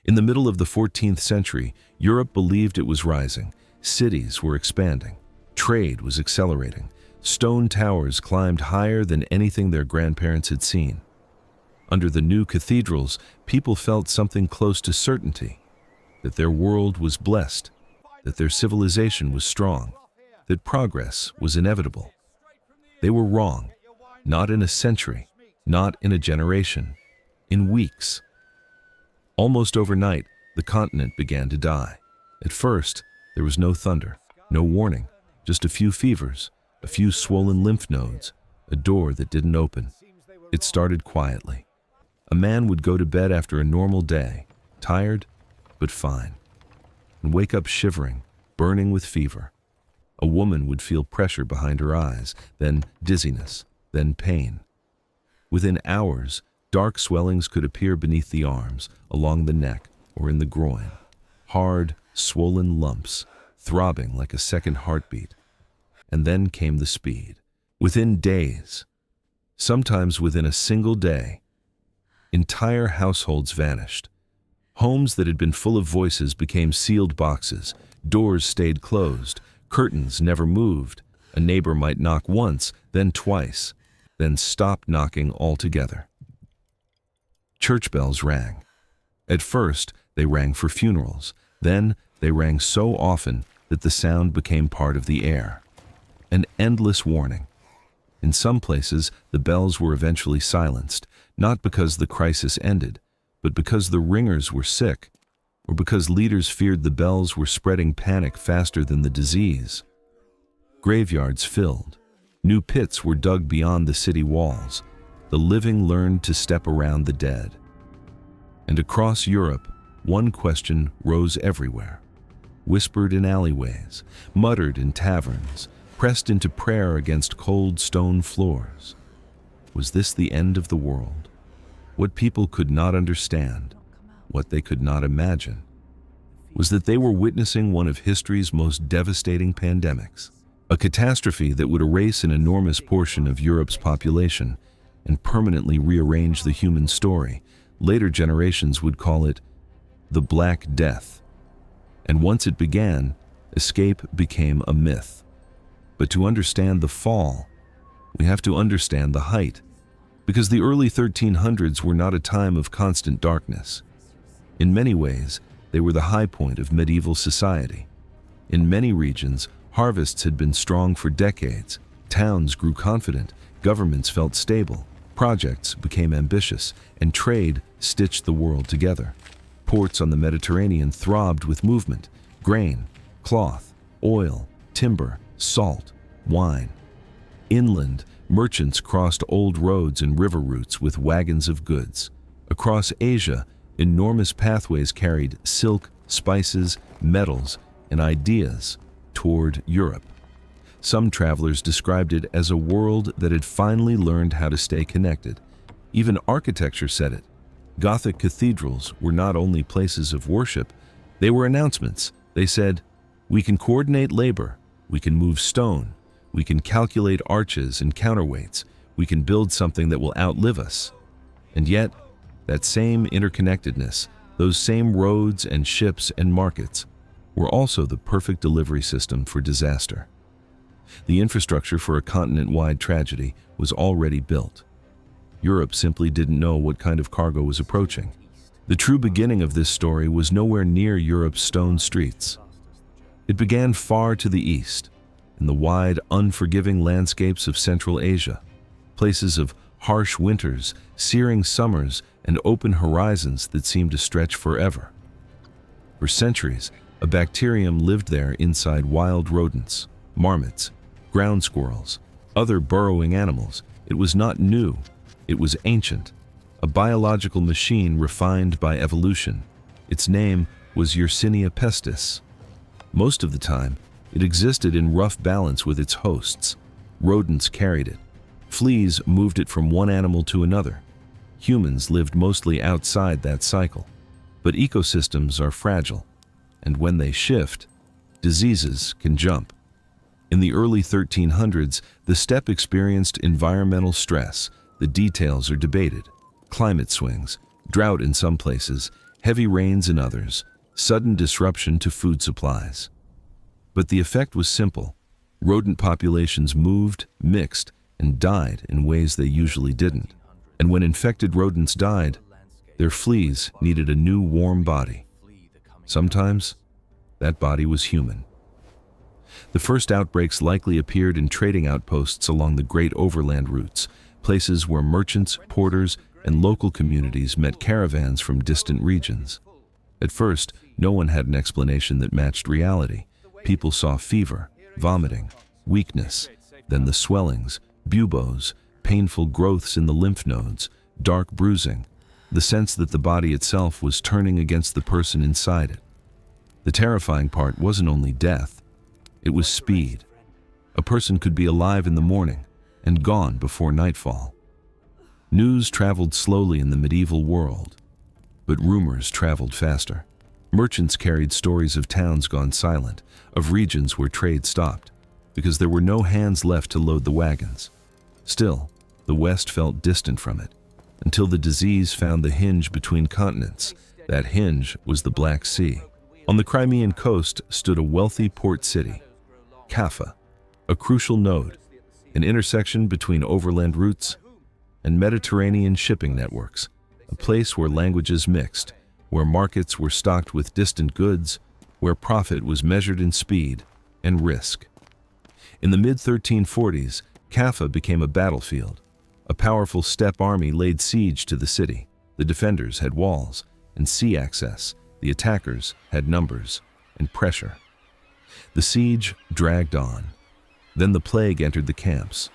In the middle of the 14th century, Europe believed it was rising. Cities were expanding. Trade was accelerating. Stone towers climbed higher than anything their grandparents had seen. Under the new cathedrals, people felt something close to certainty, that their world was blessed, that their civilization was strong, that progress was inevitable. They were wrong, not in a century, not in a generation, in weeks. Almost overnight, the continent began to die. At first, there was no thunder, no warning, just a few fevers, a few swollen lymph nodes, a door that didn't open. It started quietly. A man would go to bed after a normal day, tired but fine, and wake up shivering, burning with fever. A woman would feel pressure behind her eyes, then dizziness, then pain. Within hours, dark swellings could appear beneath the arms, along the neck, or in the groin. Hard, swollen lumps, throbbing like a second heartbeat. And then came the speed. Within days, sometimes within a single day, entire households vanished. Homes that had been full of voices became sealed boxes. Doors stayed closed. Curtains never moved. A neighbor might knock once, then twice, then stop knocking altogether. Church bells rang. At first, they rang for funerals. Then, they rang so often that the sound became part of the air. An endless warning. In some places, the bells were eventually silenced, not because the crisis ended, but because the ringers were sick, or because leaders feared the bells were spreading panic faster than the disease. Graveyards filled. New pits were dug beyond the city walls. The living learned to step around the dead. And across Europe, one question rose everywhere. Whispered in alleyways, muttered in taverns, pressed into prayer against cold stone floors. Was this the end of the world? What people could not understand, what they could not imagine, was that they were witnessing one of history's most devastating pandemics, a catastrophe that would erase an enormous portion of Europe's population and permanently rearrange the human story. Later generations would call it the Black Death. And once it began, escape became a myth. But to understand the fall, we have to understand the height, because the early 1300s were not a time of constant darkness. In many ways, they were the high point of medieval society. In many regions, harvests had been strong for decades, towns grew confident, governments felt stable, projects became ambitious, and trade stitched the world together. Ports on the Mediterranean throbbed with movement: grain, cloth, oil, timber, salt, wine. Inland, merchants crossed old roads and river routes with wagons of goods. Across Asia, enormous pathways carried silk, spices, metals, and ideas toward Europe. Some travelers described it as a world that had finally learned how to stay connected. Even architecture said it. Gothic cathedrals were not only places of worship, they were announcements. They said, "We can coordinate labor, we can move stone, we can calculate arches and counterweights, we can build something that will outlive us." And yet, that same interconnectedness, those same roads and ships and markets, were also the perfect delivery system for disaster. The infrastructure for a continent-wide tragedy was already built. Europe simply didn't know what kind of cargo was approaching. The true beginning of this story was nowhere near Europe's stone streets. It began far to the east, in the wide, unforgiving landscapes of Central Asia, places of harsh winters, searing summers, and open horizons that seemed to stretch forever. For centuries, a bacterium lived there inside wild rodents, marmots, ground squirrels, other burrowing animals. It was not new, it was ancient, a biological machine refined by evolution. Its name was Yersinia pestis. Most of the time, it existed in rough balance with its hosts. Rodents carried it. Fleas moved it from one animal to another. Humans lived mostly outside that cycle. But ecosystems are fragile, and when they shift, diseases can jump. In the early 1300s, the steppe experienced environmental stress. The details are debated. Climate swings, drought in some places, heavy rains in others, sudden disruption to food supplies. But the effect was simple. Rodent populations moved, mixed, and died in ways they usually didn't. And when infected rodents died, their fleas needed a new warm body. Sometimes, that body was human. The first outbreaks likely appeared in trading outposts along the great overland routes, places where merchants, porters, and local communities met caravans from distant regions. At first, no one had an explanation that matched reality. People saw fever, vomiting, weakness, then the swellings, buboes, painful growths in the lymph nodes, dark bruising, the sense that the body itself was turning against the person inside it. The terrifying part wasn't only death, it was speed. A person could be alive in the morning and gone before nightfall. News traveled slowly in the medieval world, but rumors traveled faster. Merchants carried stories of towns gone silent, of regions where trade stopped, because there were no hands left to load the wagons. Still, the West felt distant from it, until the disease found the hinge between continents. That hinge was the Black Sea. On the Crimean coast stood a wealthy port city, Caffa, a crucial node, an intersection between overland routes and Mediterranean shipping networks, a place where languages mixed, where markets were stocked with distant goods, where profit was measured in speed and risk. In the mid-1340s, Caffa became a battlefield. A powerful steppe army laid siege to the city. The defenders had walls and sea access. The attackers had numbers and pressure. The siege dragged on. Then the plague entered the camps.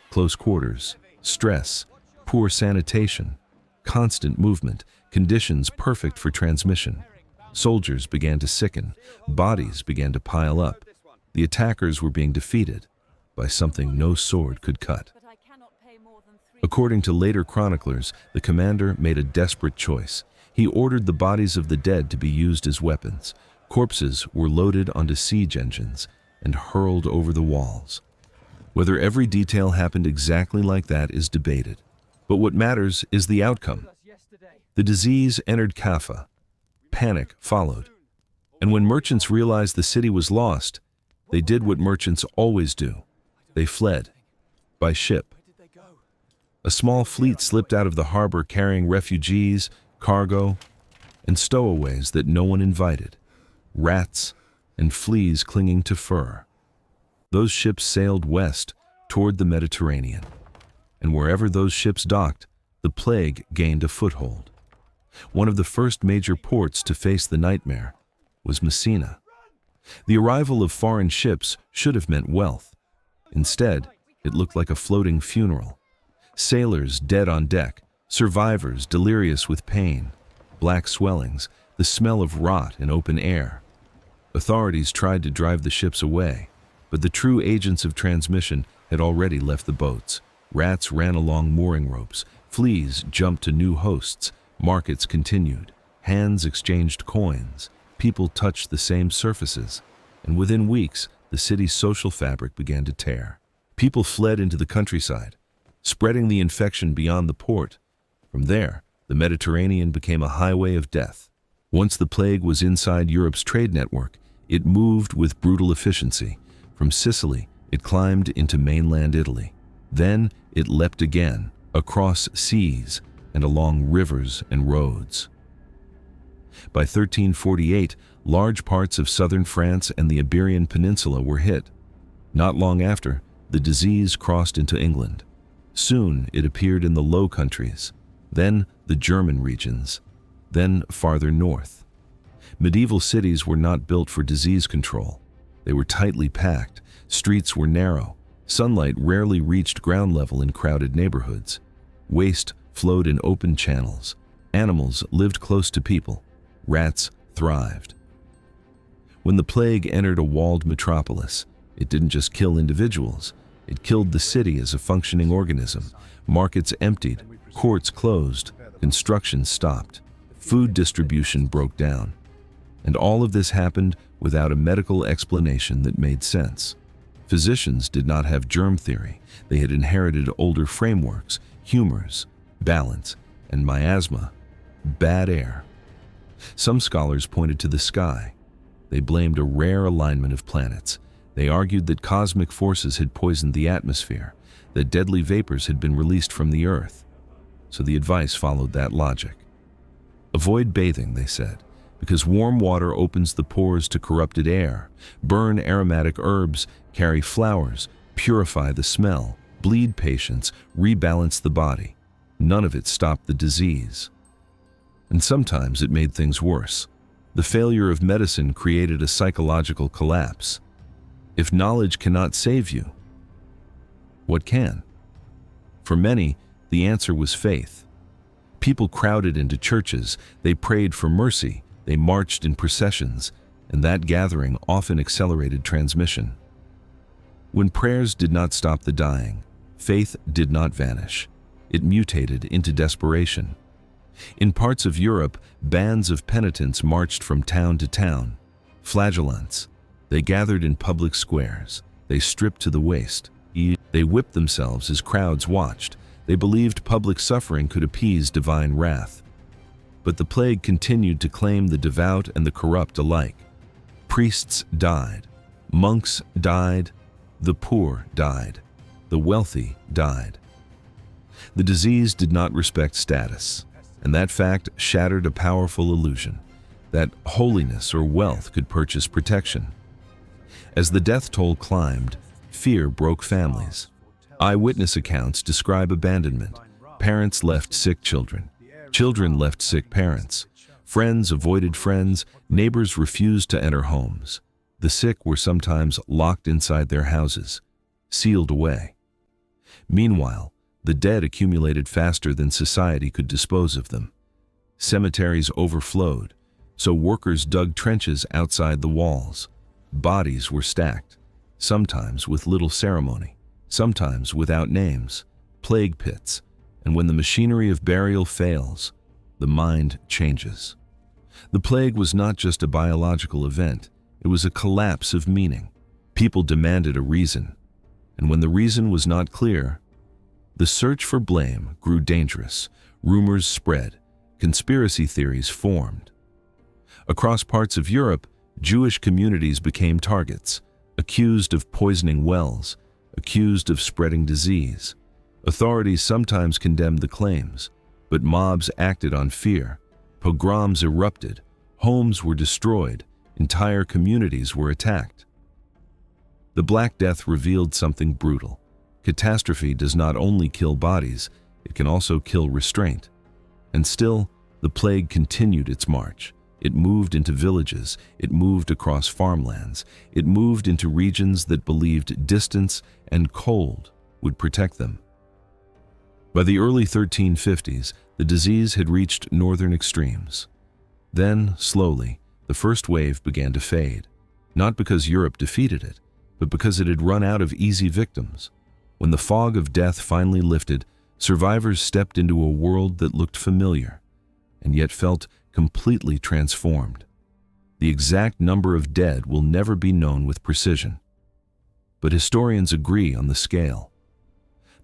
Close quarters, stress, poor sanitation, constant movement, conditions perfect for transmission. Soldiers began to sicken. Bodies began to pile up. The attackers were being defeated by something no sword could cut. According to later chroniclers, the commander made a desperate choice. He ordered the bodies of the dead to be used as weapons. Corpses were loaded onto siege engines and hurled over the walls. Whether every detail happened exactly like that is debated, but what matters is the outcome. The disease entered Caffa. Panic followed. And when merchants realized the city was lost, they did what merchants always do. They fled by ship. A small fleet slipped out of the harbor carrying refugees, cargo, and stowaways that no one invited, rats and fleas clinging to fur. Those ships sailed west toward the Mediterranean, and wherever those ships docked, the plague gained a foothold. One of the first major ports to face the nightmare was Messina. The arrival of foreign ships should have meant wealth. Instead, it looked like a floating funeral. Sailors dead on deck, survivors delirious with pain, black swellings, the smell of rot in open air. Authorities tried to drive the ships away, but the true agents of transmission had already left the boats. Rats ran along mooring ropes, fleas jumped to new hosts, markets continued, hands exchanged coins, people touched the same surfaces, and within weeks, the city's social fabric began to tear. People fled into the countryside, spreading the infection beyond the port. From there, the Mediterranean became a highway of death. Once the plague was inside Europe's trade network, it moved with brutal efficiency. From Sicily, it climbed into mainland Italy. Then it leapt again, across seas and along rivers and roads. By 1348, large parts of southern France and the Iberian Peninsula were hit. Not long after, the disease crossed into England. Soon it appeared in the Low Countries, then the German regions, then farther north. Medieval cities were not built for disease control. They were tightly packed, streets were narrow, sunlight rarely reached ground level in crowded neighborhoods. Waste flowed in open channels. Animals lived close to people. Rats thrived. When the plague entered a walled metropolis, it didn't just kill individuals. It killed the city as a functioning organism. Markets emptied, courts closed, construction stopped, food distribution broke down. And all of this happened without a medical explanation that made sense. Physicians did not have germ theory. They had inherited older frameworks, humors, balance, and miasma, bad air. Some scholars pointed to the sky. They blamed a rare alignment of planets. They argued that cosmic forces had poisoned the atmosphere, that deadly vapors had been released from the earth. So the advice followed that logic. Avoid bathing, they said, because warm water opens the pores to corrupted air. Burn aromatic herbs, carry flowers, purify the smell, bleed patients, rebalance the body. None of it stopped the disease. And sometimes it made things worse. The failure of medicine created a psychological collapse. If knowledge cannot save you, what can? For many, the answer was faith. People crowded into churches, they prayed for mercy, they marched in processions, and that gathering often accelerated transmission. When prayers did not stop the dying, faith did not vanish. It mutated into desperation. In parts of Europe, bands of penitents marched from town to town. Flagellants. They gathered in public squares. They stripped to the waist. They whipped themselves as crowds watched. They believed public suffering could appease divine wrath. But the plague continued to claim the devout and the corrupt alike. Priests died. Monks died. The poor died. The wealthy died. The disease did not respect status, and that fact shattered a powerful illusion that holiness or wealth could purchase protection. As the death toll climbed, fear broke families. Eyewitness accounts describe abandonment. Parents left sick children. Children left sick parents. Friends avoided friends. Neighbors refused to enter homes. The sick were sometimes locked inside their houses, sealed away. Meanwhile, the dead accumulated faster than society could dispose of them. Cemeteries overflowed, so workers dug trenches outside the walls. Bodies were stacked, sometimes with little ceremony, sometimes without names, plague pits, and when the machinery of burial fails, the mind changes. The plague was not just a biological event, it was a collapse of meaning. People demanded a reason, and when the reason was not clear, the search for blame grew dangerous. Rumors spread. Conspiracy theories formed. Across parts of Europe, Jewish communities became targets, accused of poisoning wells, accused of spreading disease. Authorities sometimes condemned the claims, but mobs acted on fear. Pogroms erupted. Homes were destroyed. Entire communities were attacked. The Black Death revealed something brutal. Catastrophe does not only kill bodies, it can also kill restraint. And still, the plague continued its march. It moved into villages, it moved across farmlands, it moved into regions that believed distance and cold would protect them. By the early 1350s, the disease had reached northern extremes. Then, slowly, the first wave began to fade, not because Europe defeated it, but because it had run out of easy victims. When the fog of death finally lifted, survivors stepped into a world that looked familiar, and yet felt completely transformed. The exact number of dead will never be known with precision, but historians agree on the scale.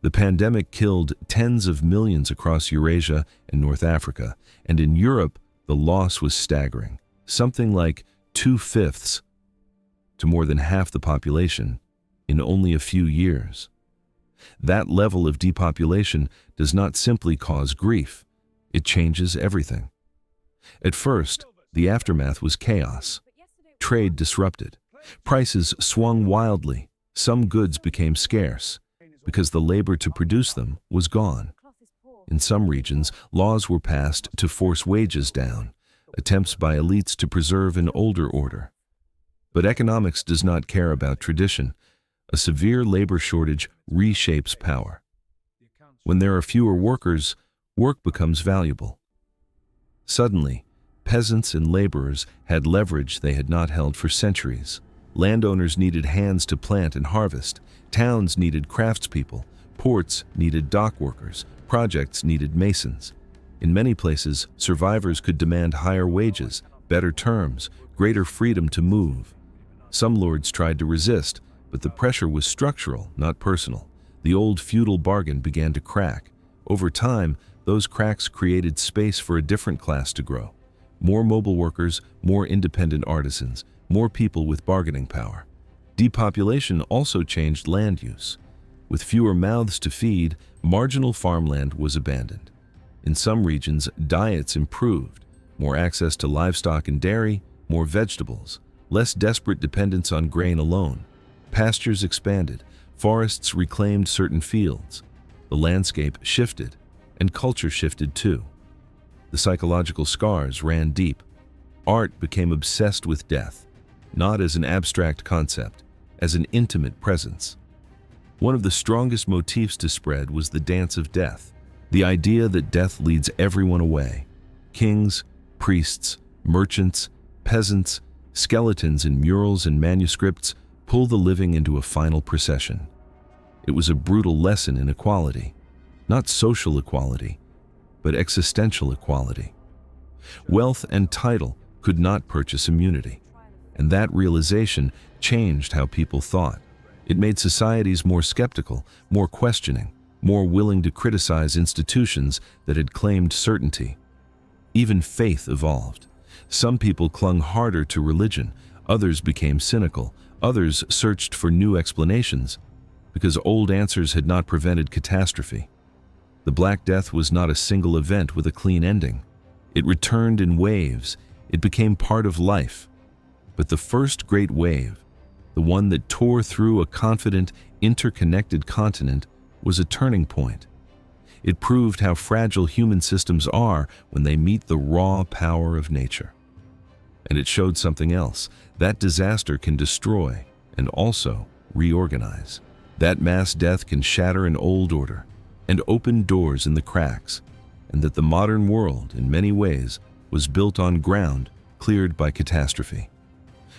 The pandemic killed tens of millions across Eurasia and North Africa, and in Europe, the loss was staggering, something like 2/5 to more than half the population in only a few years. That level of depopulation does not simply cause grief, it changes everything. At first, the aftermath was chaos. Trade disrupted. Prices swung wildly. Some goods became scarce because the labor to produce them was gone. In some regions, laws were passed to force wages down, attempts by elites to preserve an older order. But economics does not care about tradition. A severe labor shortage reshapes power. When there are fewer workers, work becomes valuable. Suddenly, peasants and laborers had leverage they had not held for centuries. Landowners needed hands to plant and harvest. Towns needed craftspeople. Ports needed dock workers. Projects needed masons. In many places, survivors could demand higher wages, better terms, greater freedom to move. Some lords tried to resist, but the pressure was structural, not personal. The old feudal bargain began to crack. Over time, those cracks created space for a different class to grow. More mobile workers, more independent artisans, more people with bargaining power. Depopulation also changed land use. With fewer mouths to feed, marginal farmland was abandoned. In some regions, diets improved. More access to livestock and dairy, more vegetables, less desperate dependence on grain alone. Pastures expanded, forests reclaimed certain fields. The landscape shifted, and culture shifted too. The psychological scars ran deep. Art became obsessed with death, not as an abstract concept, as an intimate presence. One of the strongest motifs to spread was the dance of death, the idea that death leads everyone away. Kings, priests, merchants, peasants, skeletons in murals and manuscripts pull the living into a final procession. It was a brutal lesson in equality, not social equality, but existential equality. Wealth and title could not purchase immunity, and that realization changed how people thought. It made societies more skeptical, more questioning, more willing to criticize institutions that had claimed certainty. Even faith evolved. Some people clung harder to religion, others became cynical, others searched for new explanations, because old answers had not prevented catastrophe. The Black Death was not a single event with a clean ending. It returned in waves. It became part of life. But the first great wave, the one that tore through a confident, interconnected continent, was a turning point. It proved how fragile human systems are when they meet the raw power of nature. And it showed something else. That disaster can destroy and also reorganize. That mass death can shatter an old order and open doors in the cracks, and that the modern world, in many ways, was built on ground cleared by catastrophe.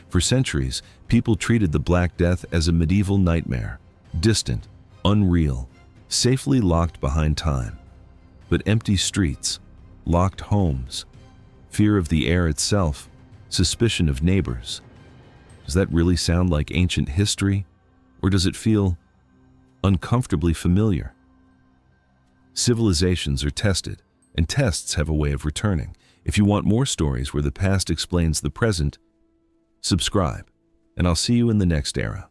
For centuries, people treated the Black Death as a medieval nightmare, distant, unreal, safely locked behind time. But empty streets, locked homes, fear of the air itself, suspicion of neighbors. Does that really sound like ancient history, or does it feel uncomfortably familiar? Civilizations are tested, and tests have a way of returning. If you want more stories where the past explains the present, subscribe, and I'll see you in the next era.